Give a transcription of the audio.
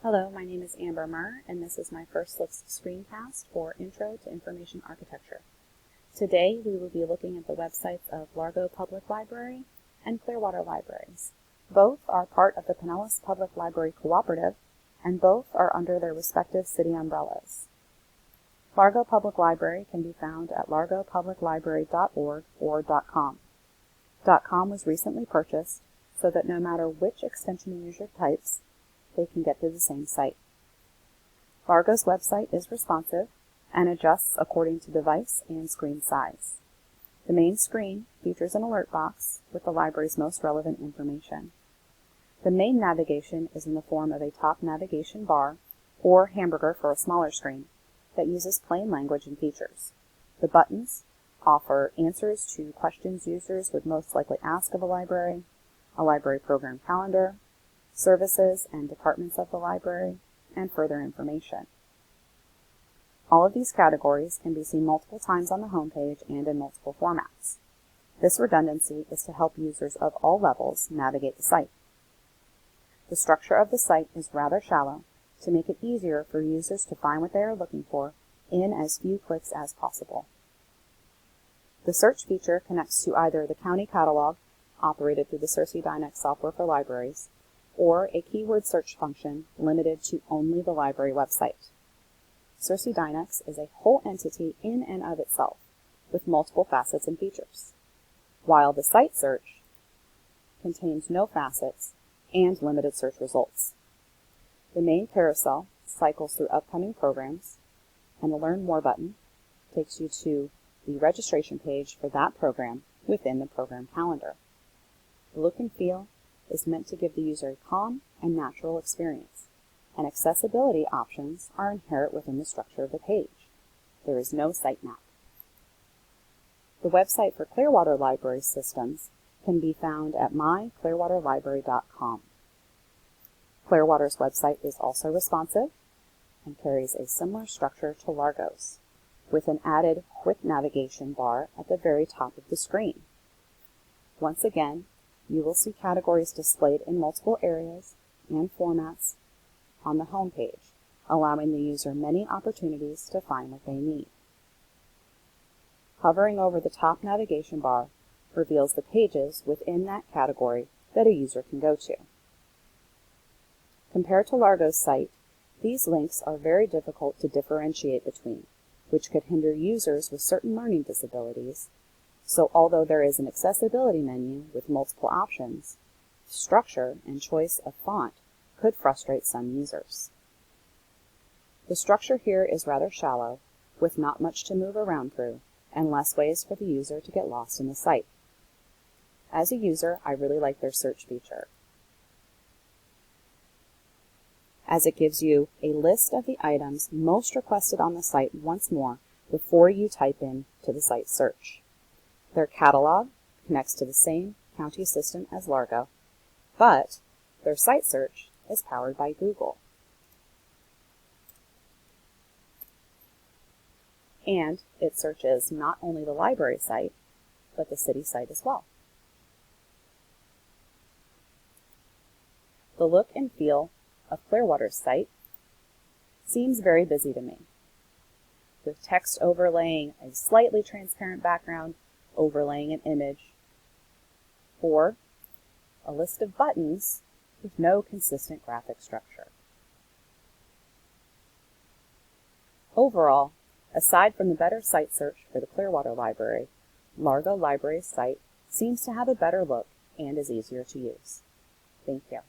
Hello, my name is Amber Murr, and this is my first screencast for Intro to Information Architecture. Today, we will be looking at the websites of Largo Public Library and Clearwater Libraries. Both are part of the Pinellas Public Library Cooperative, and both are under their respective city umbrellas. Largo Public Library can be found at largopubliclibrary.org or .com. .com was recently purchased so that no matter which extension user types, they can get to the same site. Largo's website is responsive and adjusts according to device and screen size. The main screen features an alert box with the library's most relevant information. The main navigation is in the form of a top navigation bar, or hamburger for a smaller screen, that uses plain language and features. The buttons offer answers to questions users would most likely ask of a library program calendar, services and departments of the library, and further information. All of these categories can be seen multiple times on the homepage and in multiple formats. This redundancy is to help users of all levels navigate the site. The structure of the site is rather shallow to make it easier for users to find what they are looking for in as few clicks as possible. The search feature connects to either the county catalog, operated through the Dynex software for libraries, or a keyword search function limited to only the library website. Dynex is a whole entity in and of itself, with multiple facets and features, while the site search contains no facets and limited search results. The main carousel cycles through upcoming programs, and the Learn More button takes you to the registration page for that program within the program calendar. The look and feel is meant to give the user a calm and natural experience, and accessibility options are inherent within the structure of the page. There is no site map. The website for Clearwater Library systems can be found at myclearwaterlibrary.com. Clearwater's website is also responsive and carries a similar structure to Largo's, with an added quick navigation bar at the very top of the screen. Once again, you will see categories displayed in multiple areas and formats on the home page, allowing the user many opportunities to find what they need. Hovering over the top navigation bar reveals the pages within that category that a user can go to. Compared to Largo's site, these links are very difficult to differentiate between, which could hinder users with certain learning disabilities. So although there is an accessibility menu with multiple options, structure and choice of font could frustrate some users. The structure here is rather shallow, with not much to move around through, and less ways for the user to get lost in the site. As a user, I really like their search feature, as it gives you a list of the items most requested on the site once more before you type in to the site search. Their catalog connects to the same county system as Largo, but their site search is powered by Google. And it searches not only the library site, but the city site as well. The look and feel of Clearwater's site seems very busy to me, with text overlaying a slightly transparent background, overlaying an image, or a list of buttons with no consistent graphic structure. Overall, aside from the better site search for the Clearwater Library, Largo Library's site seems to have a better look and is easier to use. Thank you.